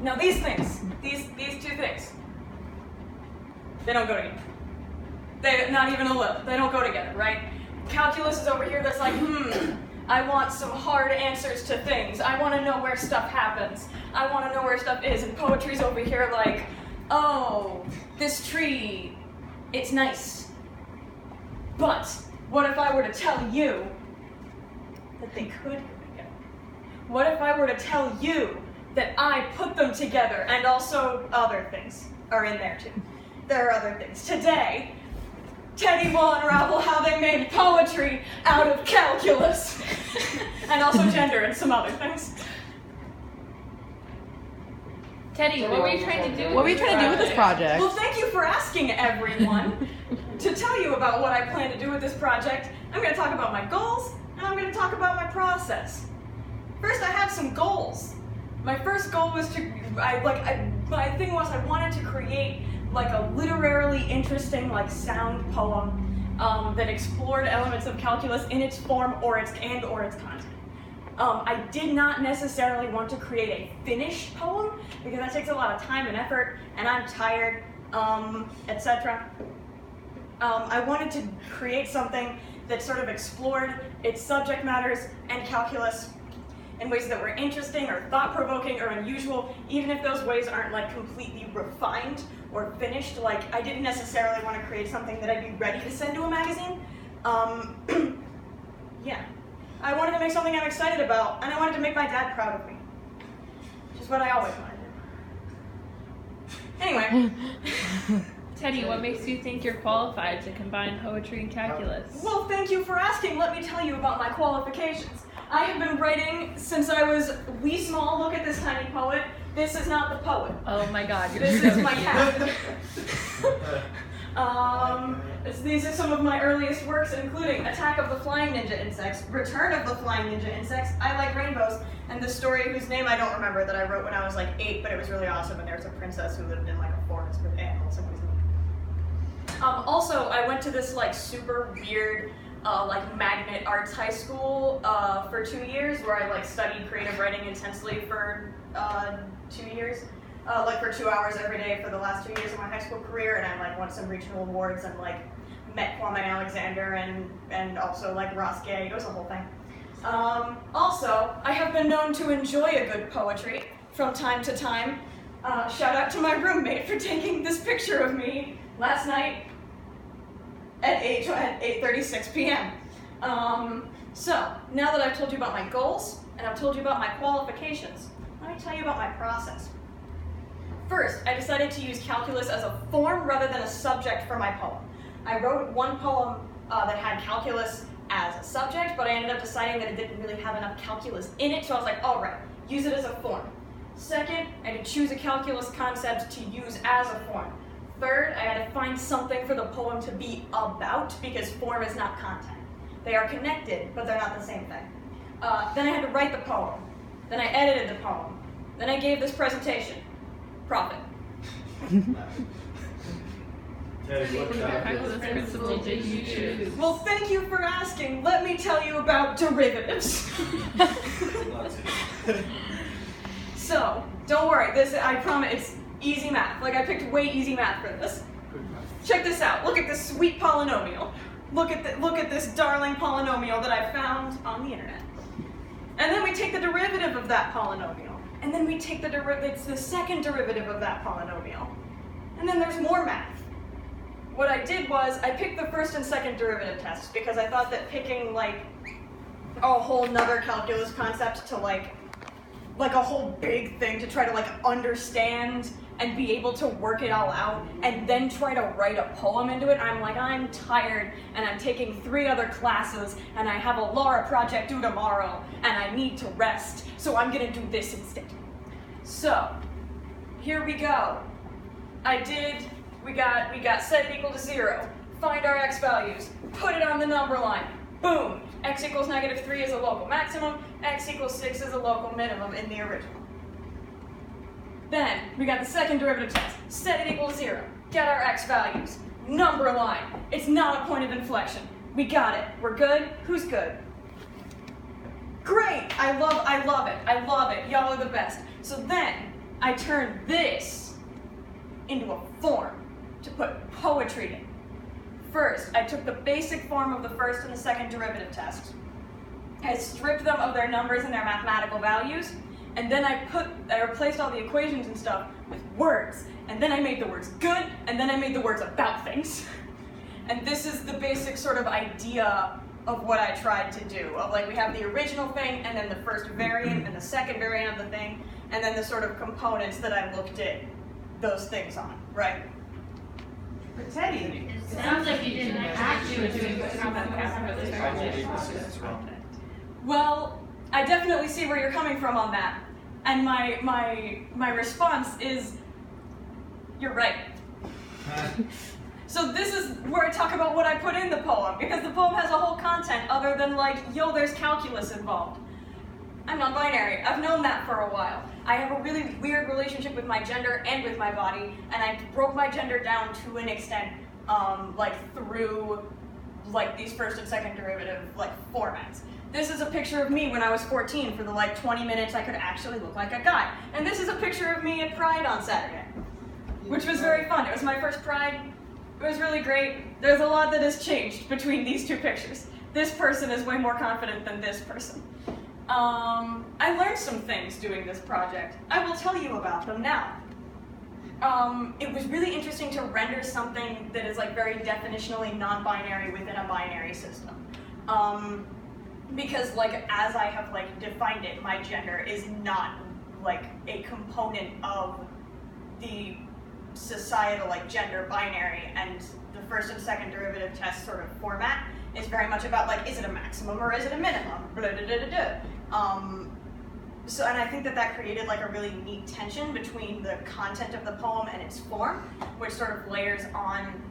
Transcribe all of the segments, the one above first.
Now these things, these two things, they don't go together. They, not even a little, they don't go together, right? Calculus is over here that's like, I want some hard answers to things. I want to know where stuff happens. I want to know where stuff is. And poetry's over here like, oh, this tree, it's nice. But what if I were to tell you that they could go together? What if I were to tell you that I put them together, and also other things are in there too. There are other things. Today, Teddy will unravel how they made poetry out of calculus, and also gender and some other things. Teddy, what were you trying to do? What were you trying to do with this project? Well, thank you for asking, everyone. To tell you about what I plan to do with this project, I'm going to talk about my goals, and I'm going to talk about my process. First, I have some goals. My first goal was to, my thing was I wanted to create like a literarily interesting like sound poem that explored elements of calculus in its form or its content. I did not necessarily want to create a finished poem because that takes a lot of time and effort, and I'm tired, etc. I wanted to create something that sort of explored its subject matters and calculus in ways that were interesting or thought-provoking or unusual, even if those ways aren't like completely refined or finished. Like, I didn't necessarily want to create something that I'd be ready to send to a magazine. Yeah. I wanted to make something I'm excited about, and I wanted to make my dad proud of me. Which is what I always wanted to do. Anyway. Teddy, what makes you think you're qualified to combine poetry and calculus? Well, thank you for asking. Let me tell you about my qualifications. I have been writing since I was wee small. Look at this tiny poet. This is not the poet. Oh my god, you're This so is my cute. cat. These are some of my earliest works, including Attack of the Flying Ninja Insects, Return of the Flying Ninja Insects, I Like Rainbows, and the story whose name I don't remember that I wrote when I was like 8, but it was really awesome, and there was a princess who lived in like a forest with animals and was neat. Also, I went to this like super weird like magnet arts high school for 2 years where I like studied creative writing intensely for 2 years. Like for 2 hours every day for the last 2 years of my high school career, and I like won some regional awards and like met Kwame Alexander and also like Ross Gay. It was a whole thing. Also, I have been known to enjoy a good poetry from time to time. Shout out to my roommate for taking this picture of me last night at 8:36 p.m. So, now that I've told you about my goals and I've told you about my qualifications, let me tell you about my process. First, I decided to use calculus as a form rather than a subject for my poem. I wrote one poem that had calculus as a subject, but I ended up deciding that it didn't really have enough calculus in it, so I was like, all right, use it as a form. Second, I had to choose a calculus concept to use as a form. Third, I had to find something for the poem to be about, because form is not content. They are connected, but they're not the same thing. Then I had to write the poem. Then I edited the poem. Then I gave this presentation. Profit. Teddy, what Calculus principle did you choose? Well, thank you for asking. Let me tell you about derivatives. So, don't worry, I promise it's easy math. Like, I picked way easy math for this. Check this out. Look at this sweet polynomial. Look at this darling polynomial that I found on the internet. And then we take the derivative of that polynomial. And then we take it's the second derivative of that polynomial. And then there's more math. What I did was, I picked the first and second derivative tests because I thought that picking like a whole nother calculus concept to like a whole big thing to try to like understand and be able to work it all out and then try to write a poem into it, I'm like, I'm tired and I'm taking 3 other classes and I have a Laura project due tomorrow and I need to rest, so I'm gonna do this instead. So, here we go. We got set it equal to 0, find our x values, put it on the number line, boom! X equals -3 is a local maximum, x equals 6 is a local minimum in the original. Then, we got the second derivative test, set it equal to 0, get our x values, number line, it's not a point of inflection. We got it, we're good, who's good? Great, I love it, y'all are the best. So then, I turned this into a form to put poetry in. First, I took the basic form of the first and the second derivative test. I stripped them of their numbers and their mathematical values, and then I replaced all the equations and stuff with words. And then I made the words good, and then I made the words about things. And this is the basic sort of idea of what I tried to do. Of like, we have the original thing, and then the first variant, and the second variant of the thing, and then the sort of components that I looked at those things on, right? But Teddy, It sounds like you didn't actually do it for this project. Well, I definitely see where you're coming from on that. And my response is, you're right. So this is where I talk about what I put in the poem, because the poem has a whole content other than like, yo, there's calculus involved. I'm non-binary. I've known that for a while. I have a really weird relationship with my gender and with my body, and I broke my gender down to an extent, like through like these first and second derivative like formats. This is a picture of me when I was 14 for the like 20 minutes I could actually look like a guy. And this is a picture of me at Pride on Saturday, which was very fun. It was my first Pride. It was really great. There's a lot that has changed between these two pictures. This person is way more confident than this person. I learned some things doing this project. I will tell you about them now. It was really interesting to render something that is like very definitionally non-binary within a binary system. Because like as I have like defined it, my gender is not like a component of the societal like gender binary, and the first and second derivative test sort of format is very much about like, is it a maximum or is it a minimum? Blah, blah, blah, blah, blah. So, and I think that created like a really neat tension between the content of the poem and its form, which sort of layers on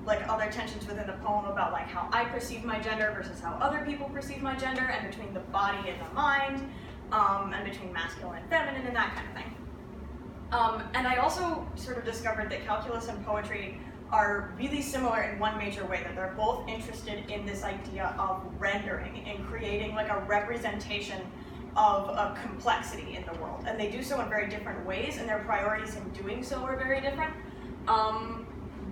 like other tensions within the poem about like how I perceive my gender versus how other people perceive my gender, and between the body and the mind, and between masculine and feminine and that kind of thing. And I also sort of discovered that calculus and poetry are really similar in one major way, that they're both interested in this idea of rendering and creating like a representation of a complexity in the world. And they do so in very different ways, and their priorities in doing so are very different.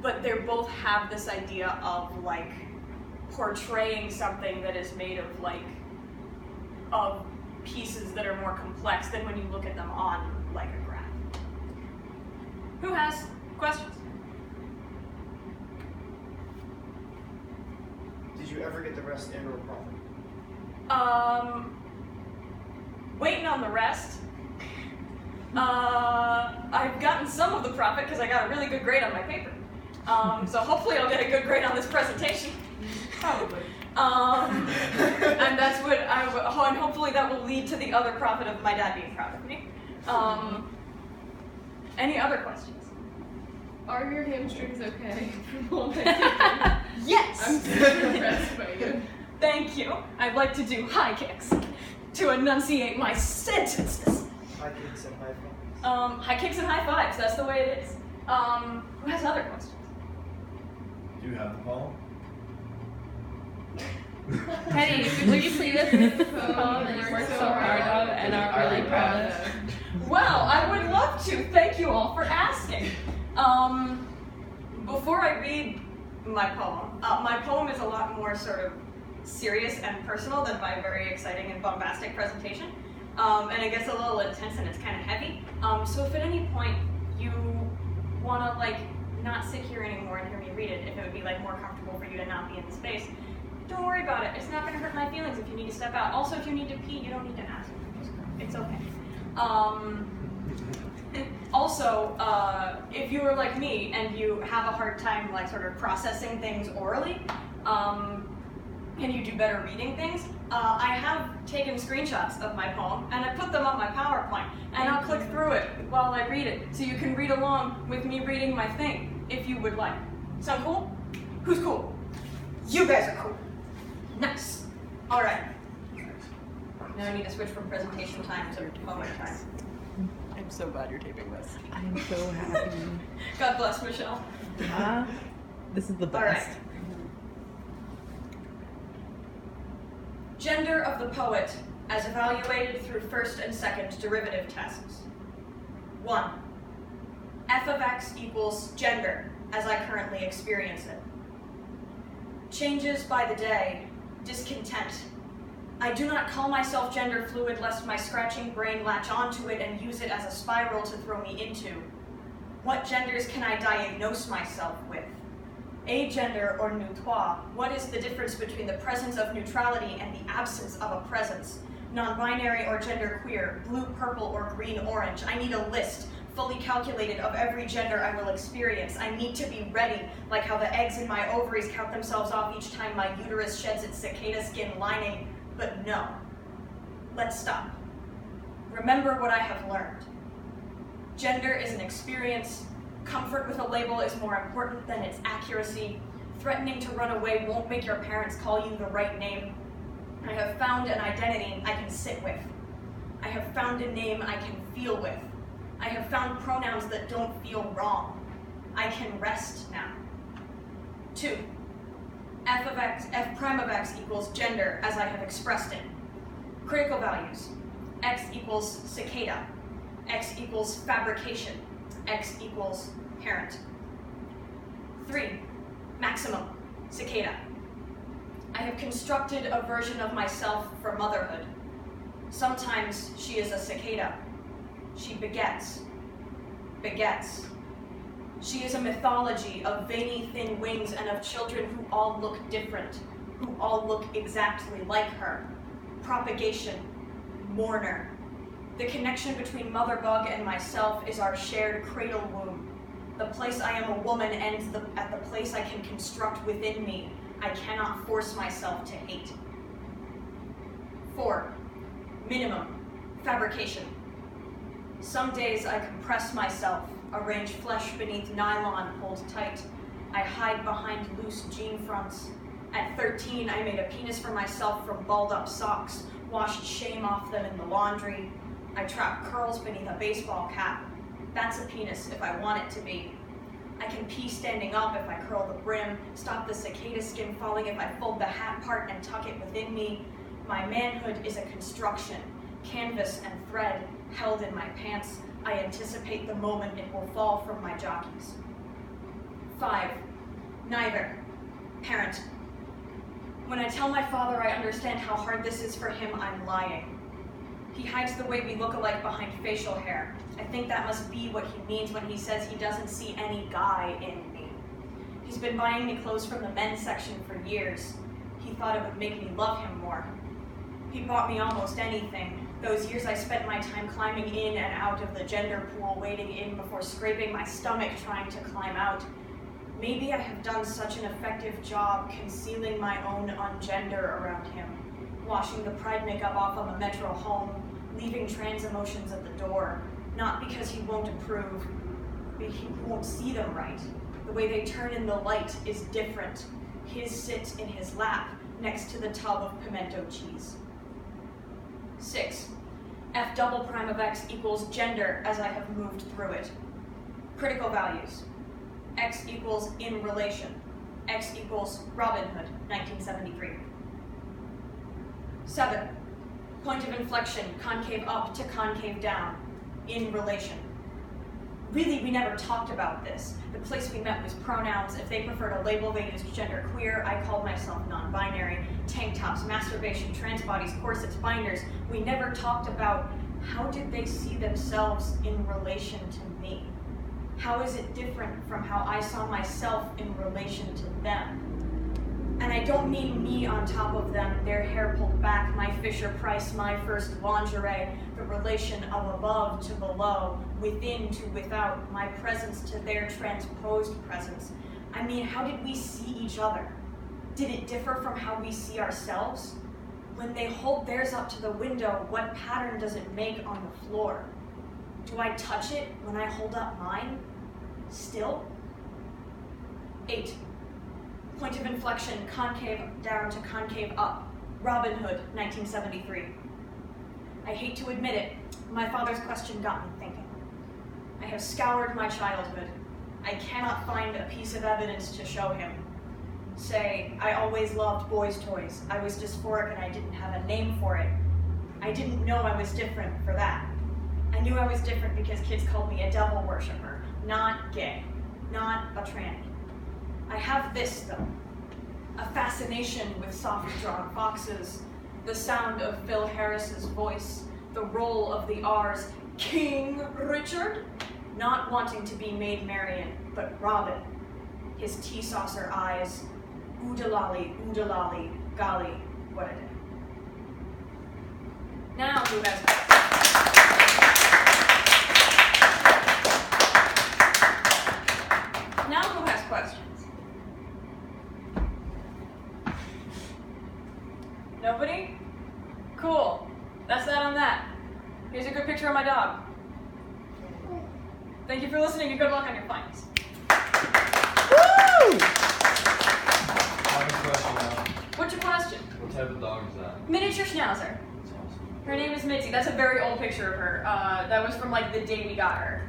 But they both have this idea of like portraying something that is made of like of pieces that are more complex than when you look at them on like a graph. Who has questions? Did you ever get the rest and or profit? Waiting on the rest. I've gotten some of the profit because I got a really good grade on my paper. So hopefully I'll get a good grade on this presentation. probably. And that's what and hopefully that will lead to the other profit of my dad being proud of me. Any other questions? Are your hamstrings okay? Yes! I'm super impressed by you. Thank you. I'd like to do high kicks to enunciate my sentences. High kicks and high fives. High kicks and high fives, that's the way it is. Who has other questions? Do you have the poem? Teddy, would you please us with the poem that you worked so hard on and are really proud of? Well, I would love to. Thank you all for asking. Before I read my poem is a lot more sort of serious and personal than my very exciting and bombastic presentation. And it gets a little intense and it's kind of heavy. So if at any point you want to like not sit here anymore and hear me read it, if it would be like more comfortable for you to not be in the space, don't worry about it. It's not going to hurt my feelings if you need to step out. Also, if you need to pee, you don't need to ask. It's okay. Also, if you are like me and you have a hard time like sort of processing things orally, and you do better reading things, I have taken screenshots of my poem and I put them on my PowerPoint, and I'll click through it while I read it, so you can read along with me reading my thing, if you would like. Sound cool? Who's cool? You guys are cool. Nice. All right. Now I need to switch from presentation time to poem time. I'm so glad you're taping this. I'm so happy. God bless Michelle. This is the best. All right. Gender of the poet as evaluated through first and second derivative tests. 1. F of x equals gender, as I currently experience it. Changes by the day, discontent. I do not call myself gender fluid lest my scratching brain latch onto it and use it as a spiral to throw me into. What genders can I diagnose myself with? Agender or neutrois, what is the difference between the presence of neutrality and the absence of a presence? Non-binary or genderqueer, blue, purple, or green, orange. I need a list, fully calculated, of every gender I will experience. I need to be ready, like how the eggs in my ovaries count themselves off each time my uterus sheds its cicada skin lining. But no. Let's stop. Remember what I have learned. Gender is an experience. Comfort with a label is more important than its accuracy. Threatening to run away won't make your parents call you the right name. I have found an identity I can sit with. I have found a name I can feel with. I have found pronouns that don't feel wrong. I can rest now. 2. F prime of x equals gender as I have expressed it. Critical values. X equals cicada. X equals fabrication. X equals parent. 3. Maximum. Cicada. I have constructed a version of myself for motherhood. Sometimes she is a cicada. She begets. Begets. She is a mythology of veiny thin wings and of children who all look different, who all look exactly like her. Propagation. Mourner. The connection between mother bug and myself is our shared cradle womb. The place I am a woman ends at the place I can construct within me. I cannot force myself to hate. 4. Minimum. Fabrication. Some days I compress myself, arrange flesh beneath nylon pulled tight. I hide behind loose jean fronts. At 13, I made a penis for myself from balled up socks, washed shame off them in the laundry. I trap curls beneath a baseball cap. That's a penis if I want it to be. I can pee standing up if I curl the brim, stop the cicada skin falling if I fold the hat part and tuck it within me. My manhood is a construction, canvas and thread held in my pants. I anticipate the moment it will fall from my jockeys. 5. Neither. Parent. When I tell my father I understand how hard this is for him, I'm lying. He hides the way we look alike behind facial hair. I think that must be what he means when he says he doesn't see any guy in me. He's been buying me clothes from the men's section for years. He thought it would make me love him more. He bought me almost anything. Those years I spent my time climbing in and out of the gender pool, wading in before scraping my stomach trying to climb out. Maybe I have done such an effective job concealing my own ungender around him, washing the pride makeup off on the metro home, leaving trans emotions at the door, not because he won't approve, but he won't see them right. The way they turn in the light is different. His sits in his lap next to the tub of pimento cheese. 6. F double prime of x equals gender as I have moved through it. Critical values. X equals in relation. X equals Robin Hood, 1973. 7. Point of inflection, concave up to concave down, in relation. Really, we never talked about this. The place we met was pronouns. If they preferred a label, they used genderqueer. I called myself non-binary. Tank tops, masturbation, trans bodies, corsets, binders. We never talked about how did they see themselves in relation to me? How is it different from how I saw myself in relation to them? And I don't mean me on top of them, their hair pulled back, my Fisher-Price, my first lingerie, the relation of above to below, within to without, my presence to their transposed presence. I mean, how did we see each other? Did it differ from how we see ourselves? When they hold theirs up to the window, what pattern does it make on the floor? Do I touch it when I hold up mine? Still? 8. Point of inflection, concave down to concave up. Robin Hood, 1973. I hate to admit it, my father's question got me thinking. I have scoured my childhood. I cannot find a piece of evidence to show him. Say, I always loved boys' toys. I was dysphoric and I didn't have a name for it. I didn't know I was different for that. I knew I was different because kids called me a devil worshiper, not gay, not a tranny. I have this, though. A fascination with soft-drawn foxes, the sound of Phil Harris's voice, the roll of the R's, King Richard, not wanting to be Maid Marian, but Robin, his tea saucer eyes, oodalali, golly, what a day. Now who has questions? Nobody? Cool. That's that on that. Here's a good picture of my dog. Thank you for listening and good luck on your finals. Woo! I have a question now. What's your question? What type of dog is that? Miniature Schnauzer. That's awesome. Her name is Mitzi. That's a very old picture of her. That was from like the day we got her.